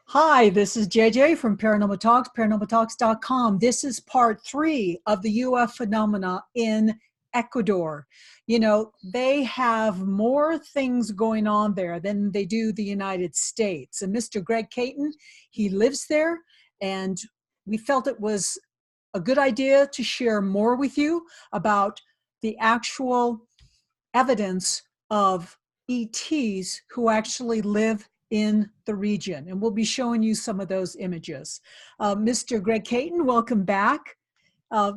Hi, this is JJ from Paranormal Talks, paranormaltalks.com. This is part 3 of the UF phenomena in Ecuador. You know, they have more things going on there than they do the United States. And Mr. Greg Caton, he lives there, and we felt it was a good idea to share more with you about the actual evidence of ETs who actually live in the region. And we'll be showing you some of those images. Mr. Greg Caton, welcome back. Uh,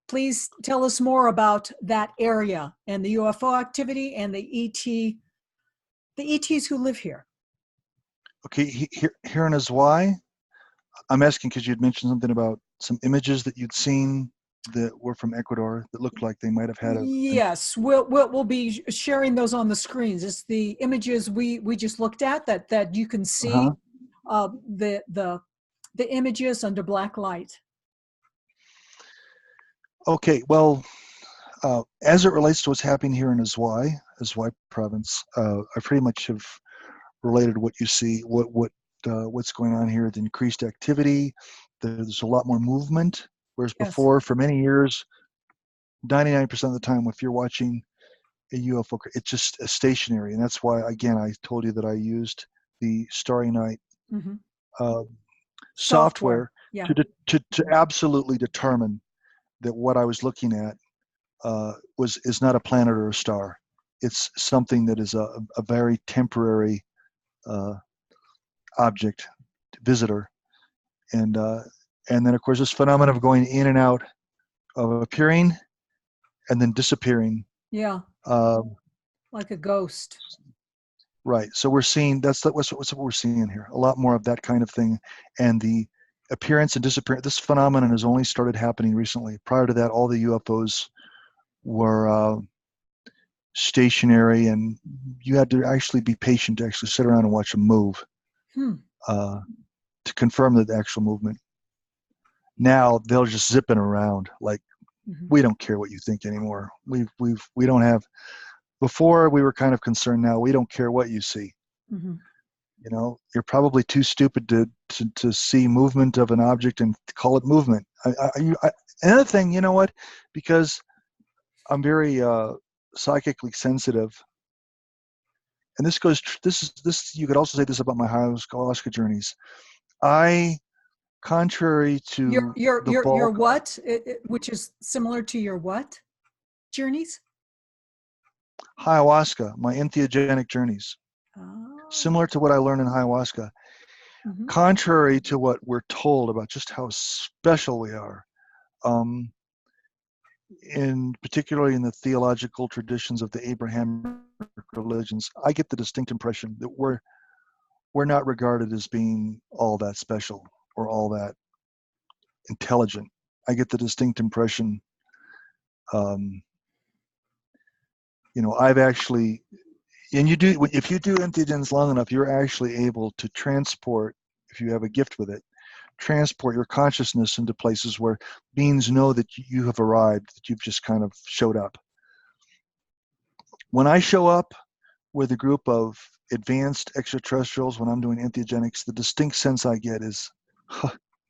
please tell us more about that area and the UFO activity and the ETs who live here. Okay, here in Hawaii, I'm asking because you'd mentioned something about some images that you'd seen that were from Ecuador that looked like they might have had Yes, we'll be sharing those on the screens. It's the images we just looked at that you can see the images under black light. Okay, well, as it relates to what's happening here in Hawaii province, I pretty much have related what you see, what's going on here, the increased activity. There's a lot more movement, whereas before, for many years, 99% of the time, if you're watching a UFO, it's just stationary, and that's why, again, I told you that I used the Starry Night software to absolutely determine that what I was looking at is not a planet or a star. It's something that is a very temporary object, visitor, and then of course this phenomenon of going in and out, of appearing and then disappearing. Yeah. Like a ghost. Right. So we're seeing that's what we're seeing here. A lot more of that kind of thing, and the appearance and disappearance. This phenomenon has only started happening recently. Prior to that, all the UFOs were stationary, and you had to actually be patient to actually sit around and watch them move to confirm the actual movement. Now they'll just zipping around like we don't care what you think anymore. We don't have. Before we were kind of concerned. Now we don't care what you see. You know, you're probably too stupid to see movement of an object and call it movement. Another thing, you know what? Because I'm very psychically sensitive, and this you could also say this about my ayahuasca journeys. Contrary to your what, which is similar to your what journeys? Ayahuasca, my entheogenic journeys, similar to what I learned in ayahuasca. Contrary to what we're told about just how special we are, particularly in the theological traditions of the Abrahamic religions, I get the distinct impression that we're not regarded as being all that special or all that intelligent. I get the distinct impression, I've actually, and if you do entheogens long enough, you're actually able to transport, if you have a gift with it, transport your consciousness into places where beings know that you have arrived, that you've just kind of showed up. When I show up with a group of advanced extraterrestrials, when I'm doing entheogenics, the distinct sense I get is,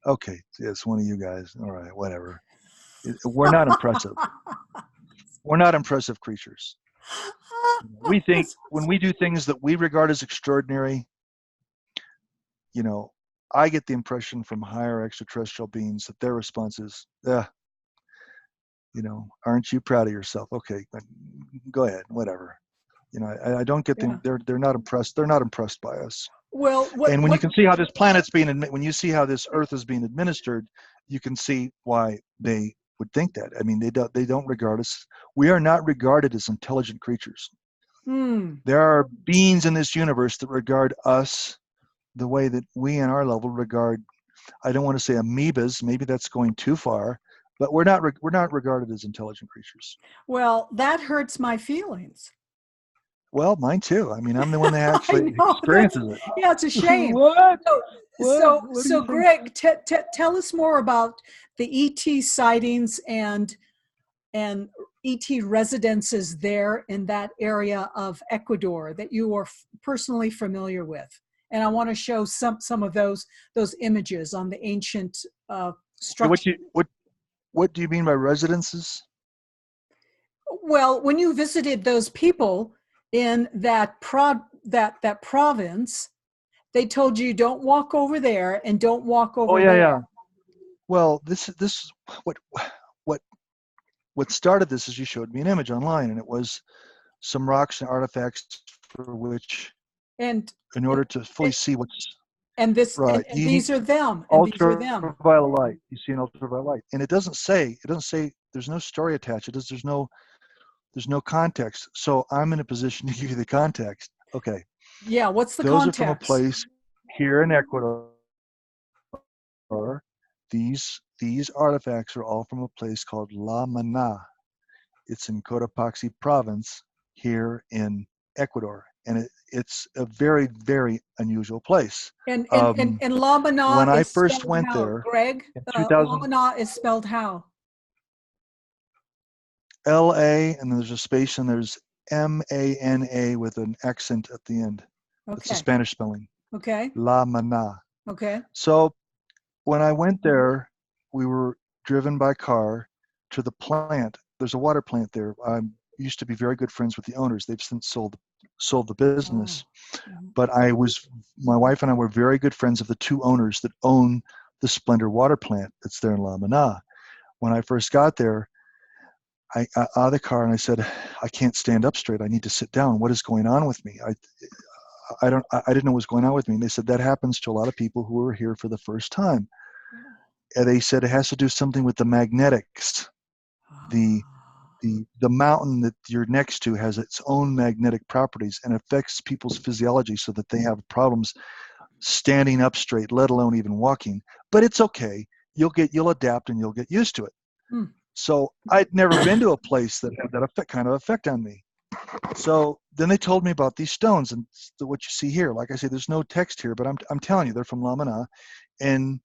okay, it's one of you guys. All right, whatever. We're not impressive. We're not impressive creatures. We think when we do things that we regard as extraordinary, I get the impression from higher extraterrestrial beings that their response is, aren't you proud of yourself? Okay, go ahead, whatever. I don't get them. They're not impressed. They're not impressed by us. Well, you can see how this planet's being, when you see how this Earth is being administered, you can see why they would think that. I mean, they don't regard us. We are not regarded as intelligent creatures. There are beings in this universe that regard us the way that we in our level regard, I don't want to say amoebas, maybe that's going too far, but we're not regarded as intelligent creatures. Well, that hurts my feelings. Well, mine too. I mean, I'm the one that actually experiences it. Yeah, it's a shame. What? So Greg, tell us more about the ET sightings and ET residences there in that area of Ecuador that you are personally familiar with, and I want to show some of those images on the ancient Okay, structure. what do you mean by residences? Well, when you visited those people in that province, they told you don't walk over there and don't walk Oh over yeah, there. yeah. Well, this what what what started this is you showed me an image online, and it was some rocks and artifacts for which, And in order to fully and, see what's and right, you need these are them, and these are them. ultraviolet light. You see an ultraviolet light, and it doesn't say there's no story attached. There's no context. So I'm in a position to give you the context. Okay, Yeah, what's the those are from a context? place here in Ecuador. These artifacts are all from a place called La Maná. It's in Cotopaxi Province here in Ecuador, and it's a very, very unusual place. And La Maná When I is first spelled went how? there Greg, in La 2000, Maná is spelled how? LA, and then there's a space, and there's MANA with an accent at the end. It's a Okay. Spanish spelling, Okay. La Maná. Okay. So when I went there, we were driven by car to the plant. There's a water plant there. I used to be very good friends with the owners. They've since sold the Oh. business. Mhm. But my wife and I were very good friends of the two owners that own the Splendor water plant that's there in La Maná. When I first got there, I got out of the car and I said, I can't stand up straight. I need to sit down. What is going on with me? I didn't know what was going on with me. And they said that happens to a lot of people who are here for the first time. And they said it has to do something with the magnetics. The the mountain that you're next to has its own magnetic properties and affects people's physiology so that they have problems standing up straight, let alone even walking. But it's okay. You'll adapt and you'll get used to it. Hmm. So I'd never been to a place that had that kind of effect on me. So then they told me about these stones and what you see here. Like I say, there's no text here, but I'm telling you, they're from La Maná. And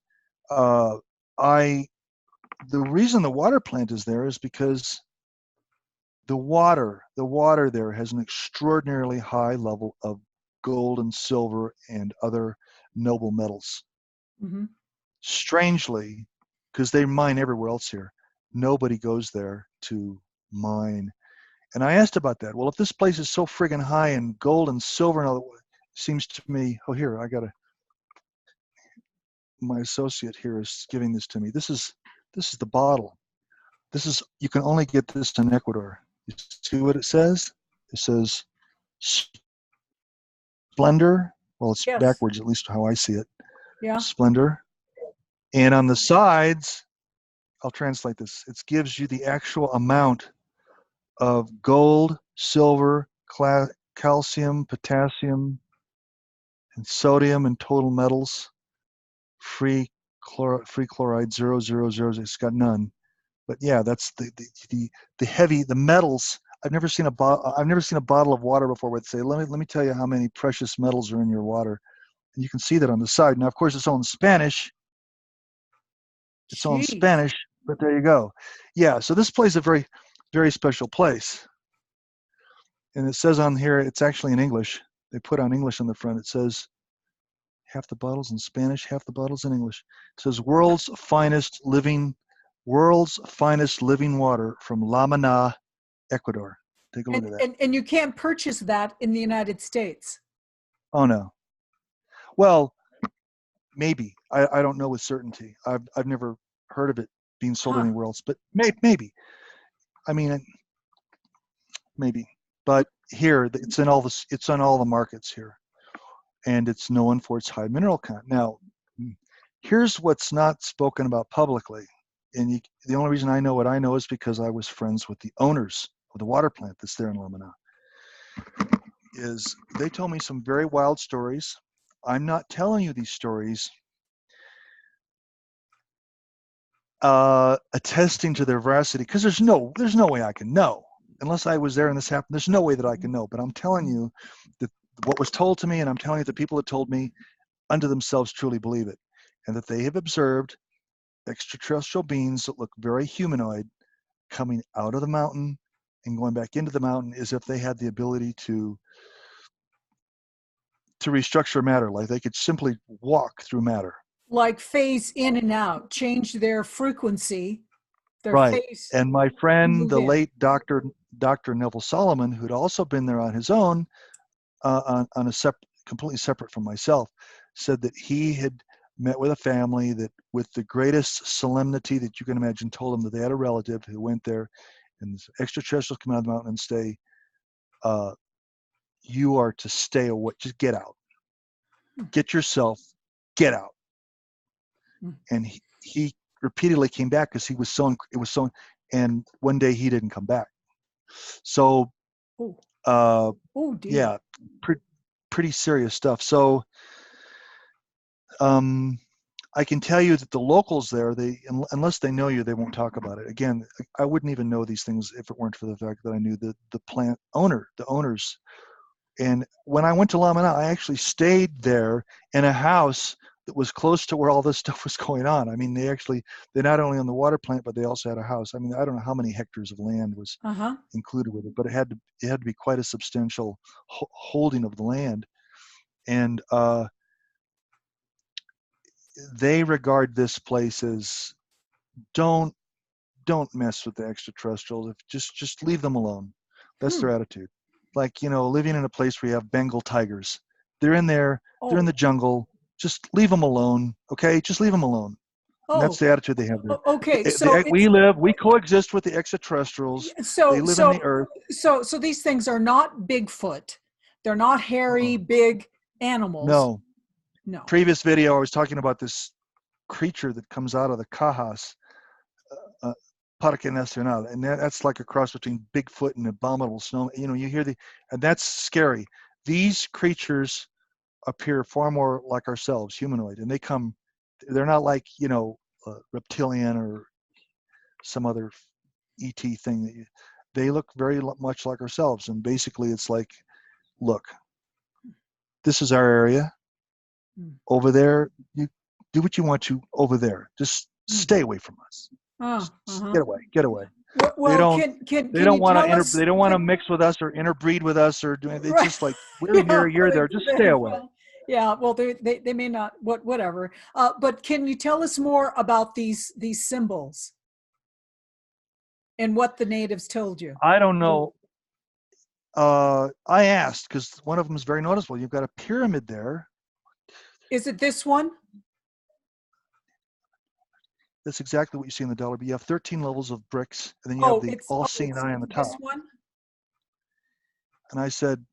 uh, the reason the water plant is there is because the water there has an extraordinarily high level of gold and silver and other noble metals. Mm-hmm. Strangely, because they mine everywhere else here, nobody goes there to mine. And I asked about that. Well, if this place is so friggin' high in gold and silver and all that, seems to me, oh, here, my associate here is giving this to me. This is the bottle. You can only get this in Ecuador. You see what it says? It says Splendor. Well, it's Yes. backwards, at least how I see it. Yeah. Splendor. And on the sides, I'll translate this. It gives you the actual amount of gold, silver, calcium, potassium, and sodium and total metals. Free chloride 000. It's got none. But yeah, that's the heavy, the metals. I've never seen a bottle of water before where they say, let me tell you how many precious metals are in your water. And you can see that on the side. Now, of course, it's all in Spanish. Jeez. But there you go. Yeah, so this place is a very, very special place. And it says on here, it's actually in English. They put on English on the front. It says half the bottles in Spanish, half the bottles in English. It says world's finest living water from La Maná, Ecuador. Take a look at that. And you can't purchase that in the United States. Oh no. Well, maybe. I don't know with certainty. I've never heard of it being sold Huh. anywhere else, but maybe. I mean, maybe. But here, it's on all the markets here, and it's known for its high mineral content. Now, here's what's not spoken about publicly, and the only reason I know what I know is because I was friends with the owners of the water plant that's there in La Maná. Is they told me some very wild stories. I'm not telling you these stories attesting to their veracity because there's no way I can know unless I was there and this happened. There's no way that I can know. But I'm telling you that what was told to me, and I'm telling you the people that told me unto themselves truly believe it, and that they have observed extraterrestrial beings that look very humanoid coming out of the mountain and going back into the mountain as if they had the ability to to restructure matter. Like they could simply walk through matter. Like phase in and out, change their frequency, their Right. phase. And my friend, Move the in. late Dr. Neville Solomon, who'd also been there on his own, on a completely separate from myself, said that he had met with a family that, with the greatest solemnity that you can imagine, told them that they had a relative who went there, and this extraterrestrials come out of the mountain and say, "You are to stay away. Just get out. Get yourself. Get out." And he repeatedly came back because it was so. And one day he didn't come back. So, Oh dear. yeah, pretty serious stuff. So, I can tell you that the locals there, unless they know you, they won't talk about it. Again, I wouldn't even know these things if it weren't for the fact that I knew the plant owner, the owners. And when I went to La Maná, I actually stayed there in a house that was close to where all this stuff was going on. I mean, they not only owned the water plant, but they also had a house. I mean, I don't know how many hectares of land was included with it, but it had to be quite a substantial holding of the land. And they regard this place as, don't mess with the extraterrestrials. Just leave them alone. That's their attitude. Like, living in a place where you have Bengal tigers. They're in there. They're in the jungle. Just leave them alone. Okay, just leave them alone. And that's the attitude they have there. Okay, so we coexist with the extraterrestrials. They live in the earth. So these things are not Bigfoot. They're not hairy, big animals. No. Previous video, I was talking about this creature that comes out of the Cajas, Parque Nacional, and that's like a cross between Bigfoot and abominable snow. You hear and that's scary. These creatures appear far more like ourselves, humanoid, and they're not like, reptilian or some other ET thing. They look very much like ourselves, and basically it's like, look, this is our area. Over there, you do what you want to over there. Just stay away from us. Get away. Well, they don't want to mix with us or interbreed with us or do anything. It's just like, we're here, you're there. Just stay away. Well, they may not. Whatever. But can you tell us more about these symbols and what the natives told you? I don't know. I asked because one of them is very noticeable. You've got a pyramid there. Is it this one? That's exactly what you see in the dollar. But you have 13 levels of bricks, and then you have the all-seeing eye on the top. This one? And I said,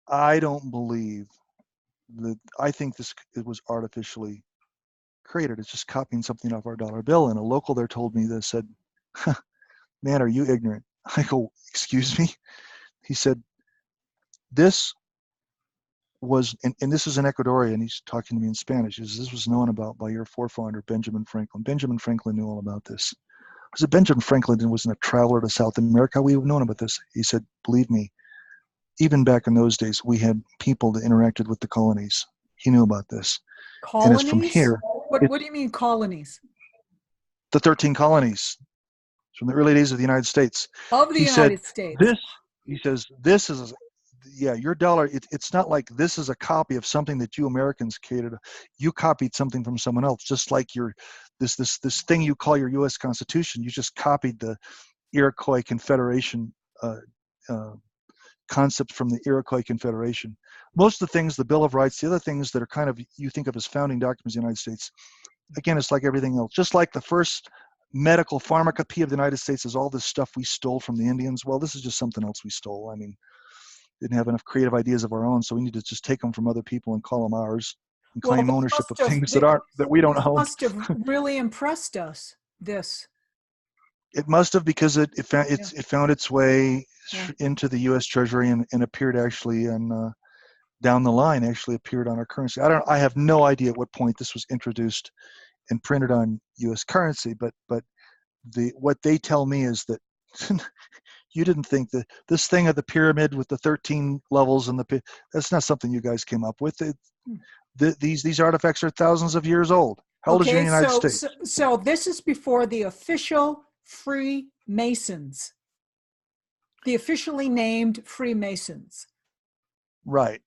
I don't believe that. I think it was artificially created. It's just copying something off our dollar bill. And a local there told me this, said, "Man, are you ignorant?" I go, "Excuse me?" He said, "This was," and this is an Ecuadorian, he's talking to me in Spanish. He says, "This was known about by your forefounder, Benjamin Franklin. Benjamin Franklin knew all about this." I said, "Benjamin Franklin wasn't a traveler to South America. We would have known about this." He said, "Believe me, even back in those days, we had people that interacted with the colonies. He knew about this." Colonies? And it's from here. What do you mean colonies? The 13 colonies from the early days of the United States. Of the United States. He says, this is, your dollar, it's not like this is a copy of something that you Americans created. You copied something from someone else, just like this thing you call your U.S. Constitution. You just copied the Iroquois Confederation concept from the Iroquois Confederation. Most of the things, the Bill of Rights, the other things that are kind of, you think of as founding documents of the United States, again, it's like everything else. Just like the first medical pharmacopoeia of the United States is all this stuff we stole from the Indians. Well, this is just something else we stole. I mean, didn't have enough creative ideas of our own, so we need to just take them from other people and call them ours and claim ownership of things that we don't own. Must have really impressed us. It must have, because it found its way into the U.S. Treasury and appeared actually, and down the line actually appeared on our currency. I have no idea at what point this was introduced and printed on U.S. currency, but what they tell me is that you didn't think that this thing of the pyramid with the 13 levels and that's not something you guys came up with. These artifacts are thousands of years old. How old is the United States? So this is before the official Freemasons, the officially named Freemasons. Right.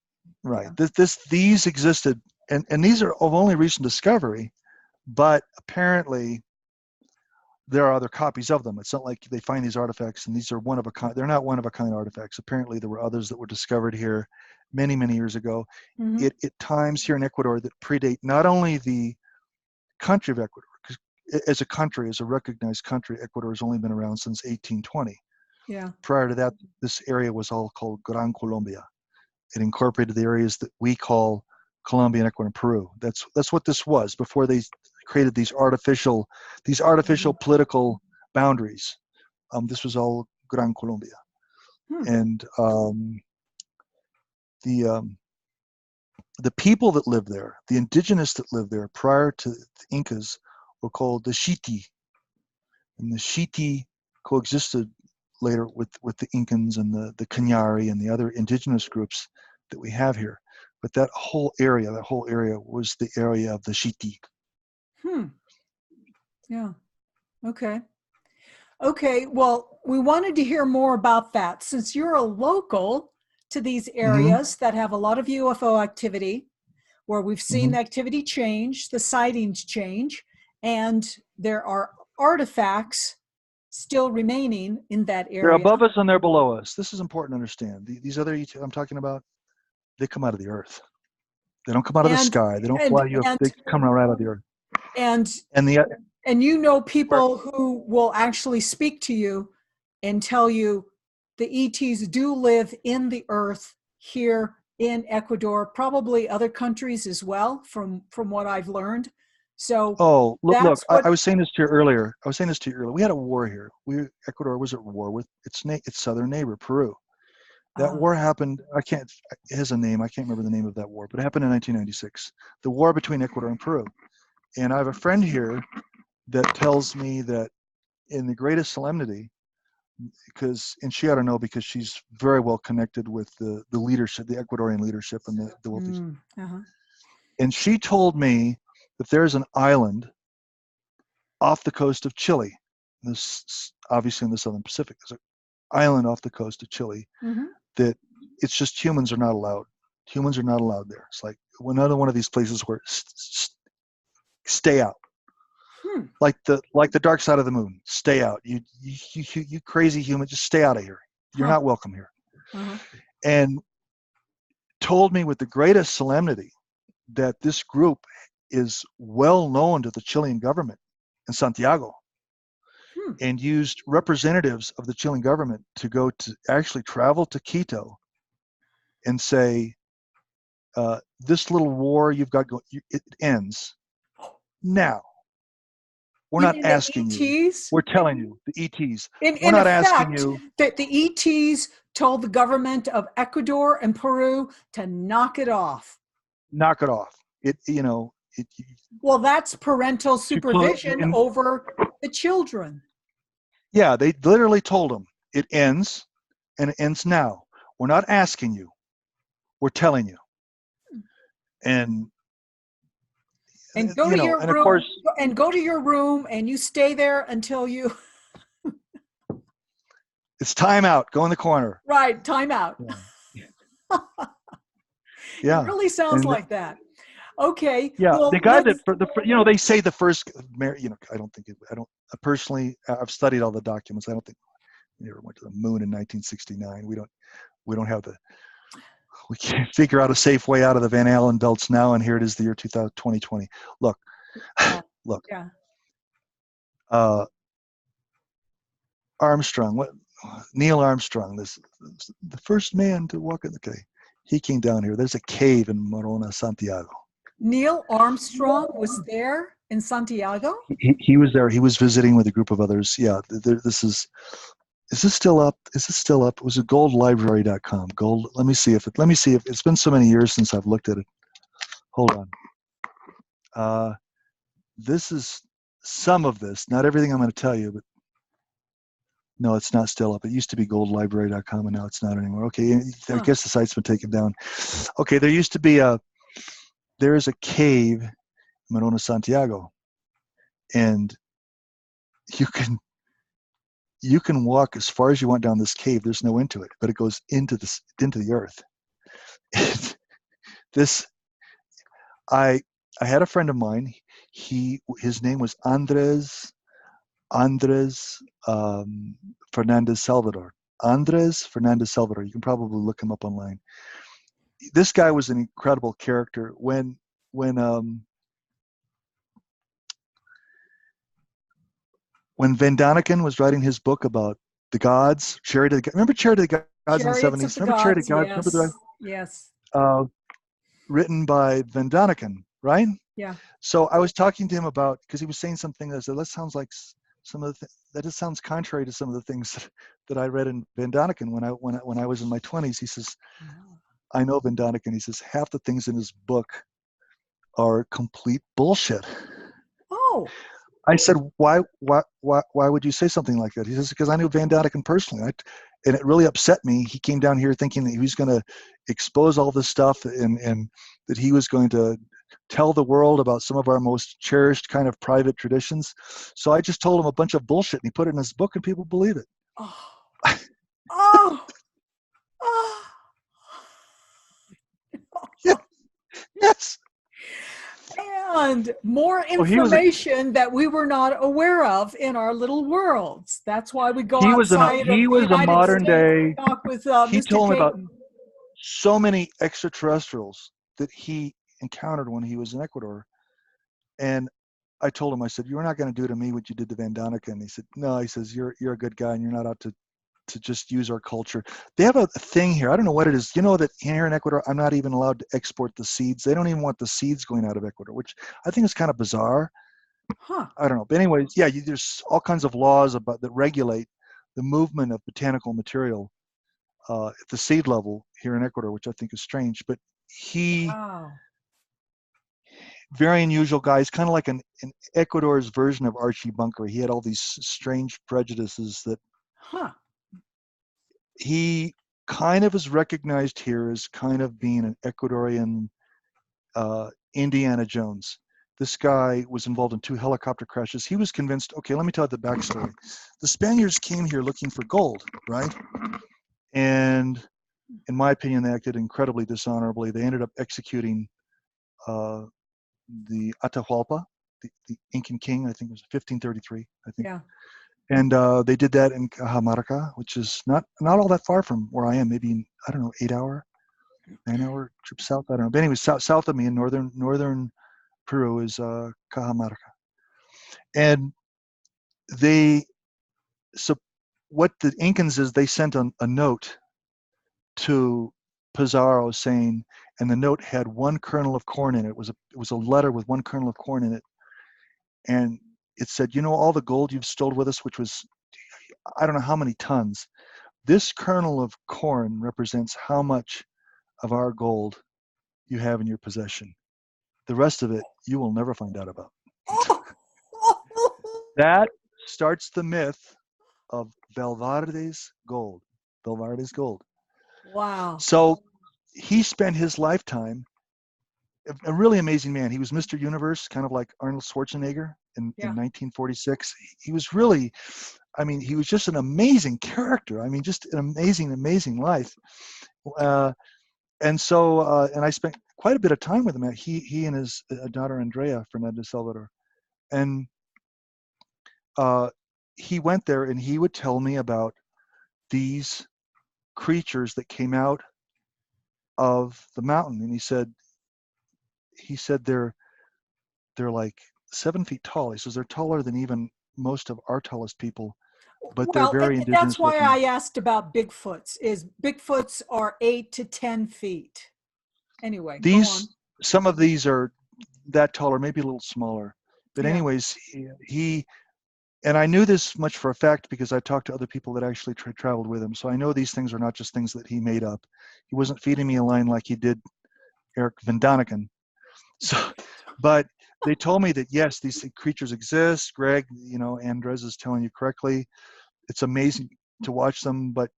Right. Yeah. These existed, and these are of only recent discovery, but apparently there are other copies of them. It's not like they find these artifacts and these are one of a kind. They're not one of a kind artifacts. Apparently there were others that were discovered here many, many years ago. Mm-hmm. At times here in Ecuador that predate not only the country of Ecuador, because as a country, as a recognized country, Ecuador has only been around since 1820. Yeah. Prior to that, this area was all called Gran Colombia. It incorporated the areas that we call Colombia and Ecuador and Peru. That's what this was before they created these artificial political boundaries. This was all Gran Colombia, Hmm. and the people that lived there, the indigenous that lived there prior to the Incas, were called the Shiti, and the Shiti coexisted later with the Incans and the Cañari and the other indigenous groups that we have here. But that whole area was the area of the Shiti. Hmm. Yeah. Okay. Okay. Well, we wanted to hear more about that since you're a local to these areas that have a lot of UFO activity, where we've seen the activity change, the sightings change, and there are artifacts still remaining in that They're area. above us and they're below us. This is important to understand. These other I'm talking about, they come out of the earth. They don't come out of the sky. They don't fly you. They come right out of the earth. And you know people who will actually speak to you and tell you the ETs do live in the earth here in Ecuador, probably other countries as well, from what I've learned. So look, I was saying this to you earlier. We had a war here. Ecuador was at war with its southern neighbor, Peru. That war happened. It has a name. I can't remember the name of that war, but it happened in 1996. The war between Ecuador and Peru. And I have a friend here that tells me that in the greatest solemnity, and she ought to know because she's very well connected with the leadership, the Ecuadorian leadership and the wealthy. And she told me that there's an island off the coast of Chile. This obviously in the Southern Pacific. There's an island off the coast of Chile that it's just humans are not allowed. Humans are not allowed there. It's like another one of these places where stay out. Like the dark side of the moon. Stay out. You crazy human, just stay out of here. You're not welcome here. And told me with the greatest solemnity that this group is well known to the Chilean government in Santiago, and used representatives of the Chilean government to go to actually travel to Quito and say, this little war you've got going, it ends now. We're not asking you. We're telling you, the ETs. We're not asking you. That the ETs told the government of Ecuador and Peru to knock it off. Knock it off. Well, that's parental supervision over the children. Yeah, they literally told them it ends, and it ends now. We're not asking you. We're telling you. And go to your room, and go to your room, and you stay there until you. It's time out. Go in the corner. Right, time out. Yeah. It really sounds like that. Okay. Yeah, well, the guy that they say the first, personally, I've studied all the documents. I don't think we ever went to the moon in 1969. We can't figure out a safe way out of the Van Allen belts now, and here it is, the year 2020. Look. Yeah. Armstrong, Neil Armstrong, the first man to walk in the cave. He came down here. There's a cave in Maná, Santiago. Neil Armstrong was there in Santiago? He was there. He was visiting with a group of others. Yeah, is this still up? It was at goldlibrary.com. Let me see if it's been so many years since I've looked at it. Hold on. This is some of this, not everything I'm going to tell you, but no, it's not still up. It used to be goldlibrary.com, and now it's not anymore. Okay, I guess the site's been taken down. Okay, there is a cave in Maná, Santiago, and you can walk as far as you want down this cave. There's no end to it, but it goes into the earth. This I had a friend of mine. His name was Andres Fernandez Salvador. Andres Fernandez Salvador. You can probably look him up online. This guy was an incredible character. When Van Daniken was writing his book about the gods, remember Chariot of the Gods in the Chariots of 70s? the Remember Chariot of Gods, the Gods? Remember yes. Yes. uh, written by Van Daniken, right? Yeah. So I was talking to him about, because he was saying something that I said, that sounds like some of the that just sounds contrary to some of the things that I read in Van Daniken when I was in my 20s. He says, I know Van Daniken. He says half the things in his book are complete bullshit. Oh. I said, why would you say something like that? He says, because I knew Van Daniken personally. And it really upset me. He came down here thinking that he was going to expose all this stuff and that he was going to tell the world about some of our most cherished kind of private traditions. So I just told him a bunch of bullshit, and he put it in his book, and people believe it. Oh. Oh. Oh. Yeah. Yes. And more information that we were not aware of in our little worlds. That's why we go outside of the United modern States day. to talk with He Mr. told me about Caton. so many extraterrestrials that he encountered when he was in Ecuador. And I told him, I said, you're not going to do to me what you did to Van Daniken. And he said, no, he says, you're a good guy and you're not out to just use our culture. They have a thing here. I don't know what it is. You know that here in Ecuador, I'm not even allowed to export the seeds. They don't even want the seeds going out of Ecuador, which I think is kind of bizarre. Huh. I don't know. But anyways, yeah, there's all kinds of laws that regulate the movement of botanical material at the seed level here in Ecuador, which I think is strange. But Wow. very unusual guy. He's kind of like an Ecuador's version of Archie Bunker. He had all these strange prejudices that he kind of is recognized here as kind of being an Ecuadorian Indiana Jones. This guy was involved in 2 helicopter crashes. He was convinced, okay, let me tell you the backstory. The Spaniards came here looking for gold, right? And in my opinion, they acted incredibly dishonorably. They ended up executing the Atahualpa, the Incan king. I think it was 1533, I think. Yeah. And they did that in Cajamarca, which is not all that far from where I am. Maybe, I don't know, 9-hour trip south. I don't know. But anyway, south of me in northern Peru is Cajamarca. And so what the Incans is, they sent a note to Pizarro saying, and the note had 1 kernel of corn in it. It was a letter with 1 kernel of corn in it. And it said, all the gold you've stolen with us, which was, I don't know how many tons. This kernel of corn represents how much of our gold you have in your possession. The rest of it, you will never find out about. That starts the myth of Valvarde's gold. Valvarde's gold. Wow. So he spent his lifetime, a really amazing man. He was Mr. Universe, kind of like Arnold Schwarzenegger in 1946. He was really, he was just an amazing character. Just an amazing life. And so, and I spent quite a bit of time with him. He and his daughter Andrea Fernandez Salvador, and he went there, and he would tell me about these creatures that came out of the mountain, and he said they're like 7 feet tall. He says they're taller than even most of our tallest people, but they're very indigenous. That's why I asked about Bigfoots. Bigfoots are 8 to 10 feet. Anyway, go on. Some of these are that taller, maybe a little smaller. But anyways, he and I knew this much for a fact because I talked to other people that actually traveled with him. So I know these things are not just things that he made up. He wasn't feeding me a line like he did Eric Van Daniken. So, but they told me that yes, these creatures exist. Greg, Andres is telling you correctly. It's amazing to watch them. But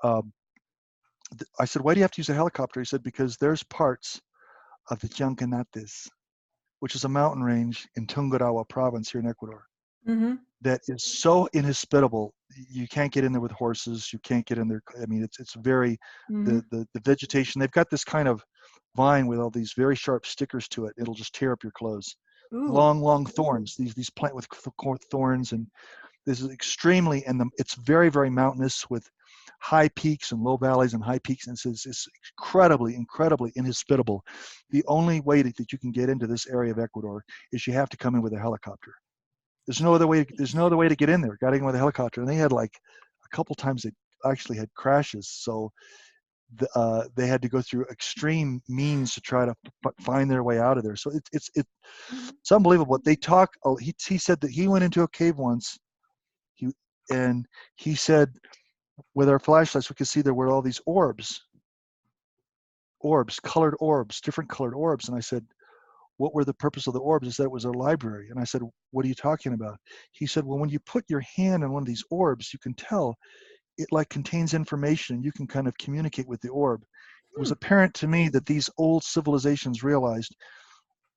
I said, why do you have to use a helicopter? He said, because there's parts of the Llancanates, which is a mountain range in Tungurahua province here in Ecuador, that is so inhospitable. You can't get in there with horses. You can't get in there. It's very, the vegetation, they've got this kind of vine with all these very sharp stickers to it. It'll just tear up your clothes. Ooh. Long thorns. These plant with thorns, and this is extremely, and it's very, very mountainous with high peaks and low valleys and high peaks, and it's incredibly inhospitable. The only way that you can get into this area of Ecuador is you have to come in with a helicopter. There's no other way to get in there. Got in with a helicopter, and they had like a couple times they actually had crashes, so they had to go through extreme means to try to find their way out of there. So it's unbelievable. They talk. Oh, he said that he went into a cave once. He said with our flashlights we could see there were all these orbs, colored orbs, different colored orbs. And I said, what were the purpose of the orbs? He said it was a library. And I said, what are you talking about? He said, well, when you put your hand on one of these orbs, you can tell it like contains information. You can kind of communicate with the orb. It was apparent to me that these old civilizations realized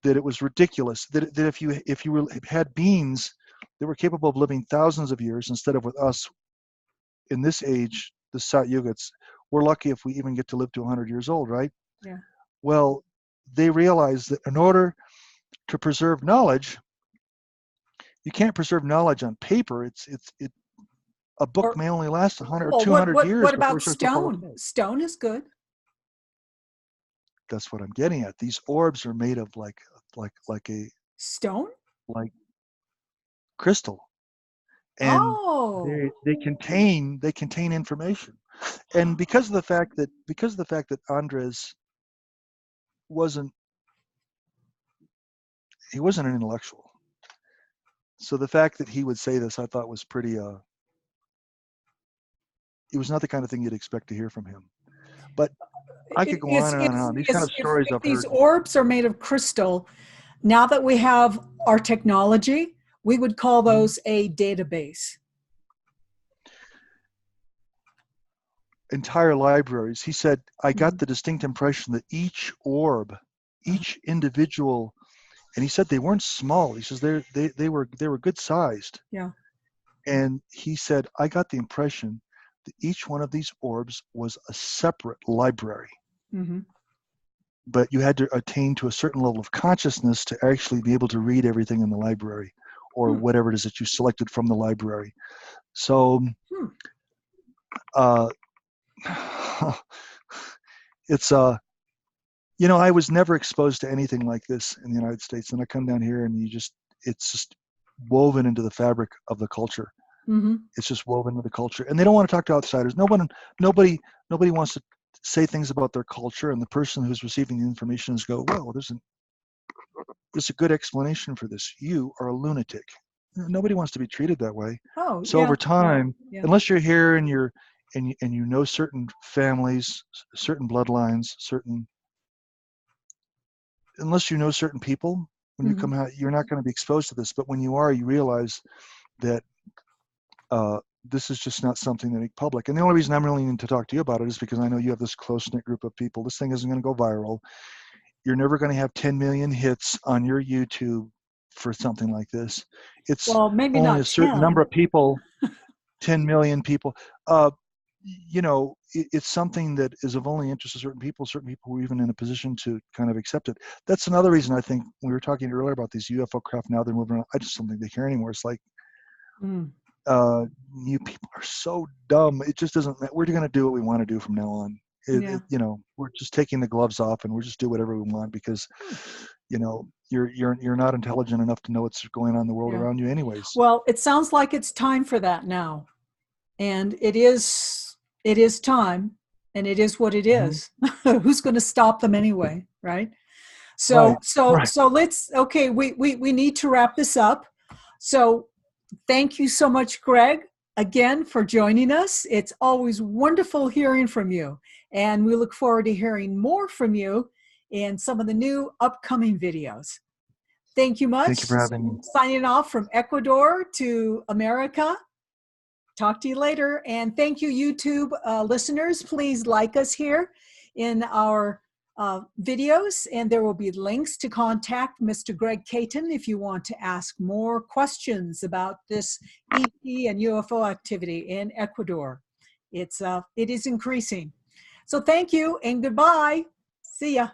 that it was ridiculous that if you had beings that were capable of living thousands of years instead of with us in this age, the Sat-Yugats, we're lucky if we even get to live to 100 years old, right? Yeah. Well, they realized that in order to preserve knowledge, you can't preserve knowledge on paper. A book may only last 100 or 200 years. What before about it starts to fall stone? apart. Stone is good. That's what I'm getting at. These orbs are made of like a stone, like crystal, and they contain information. And because of the fact that Andres wasn't an intellectual, so the fact that he would say this, I thought was pretty. It was not the kind of thing you'd expect to hear from him. But I could go on and on. These kind of stories I've heard. These orbs are made of crystal. Now that we have our technology, we would call those a database. Entire libraries. He said, I got the distinct impression that each orb, each individual, and he said they weren't small. He says they were good sized. Yeah. And he said, I got the impression that each one of these orbs was a separate library. Mm-hmm. But you had to attain to a certain level of consciousness to actually be able to read everything in the library, or whatever it is that you selected from the library. So it's I was never exposed to anything like this in the United States, and I come down here and it's just woven into the fabric of the culture. Mm-hmm. It's just woven into the culture, and they don't want to talk to outsiders. Nobody wants to say things about their culture, and the person who's receiving the information is go, well, there's a good explanation for this. You are a lunatic. Nobody wants to be treated that way. Oh, so over time, unless you're here and you know certain families, certain bloodlines, unless you know certain people, when you come out, you're not going to be exposed to this. But when you are, you realize that this is just not something to make public. And the only reason I'm willing to talk to you about it is because I know you have this close-knit group of people. This thing isn't going to go viral. You're never going to have 10 million hits on your YouTube for something like this. It's maybe only not a certain 10. number of people, 10 million people. It's something that is of only interest to certain people who are even in a position to kind of accept it. That's another reason I think we were talking earlier about these UFO craft. Now they're moving around. I just don't think they care anymore. It's like, you people are so dumb. It just doesn't matter. We're going to do what we want to do from now on. We're just taking the gloves off and we'll just do whatever we want because, you're not intelligent enough to know what's going on in the world around you anyways. Well, it sounds like it's time for that now. And it is time, and it is what it is. Who's going to stop them anyway, right? So let's, we need to wrap this up. So thank you so much, Greg, again for joining us. It's always wonderful hearing from you, and we look forward to hearing more from you in some of the new upcoming videos. Thank you much. Thank you for having me. Signing off from Ecuador to America. Talk to you later. And thank you, YouTube listeners. Please like us here in our videos, and there will be links to contact Mr. Greg Caton if you want to ask more questions about this ET and UFO activity in Ecuador. It is increasing. So thank you and goodbye. See ya.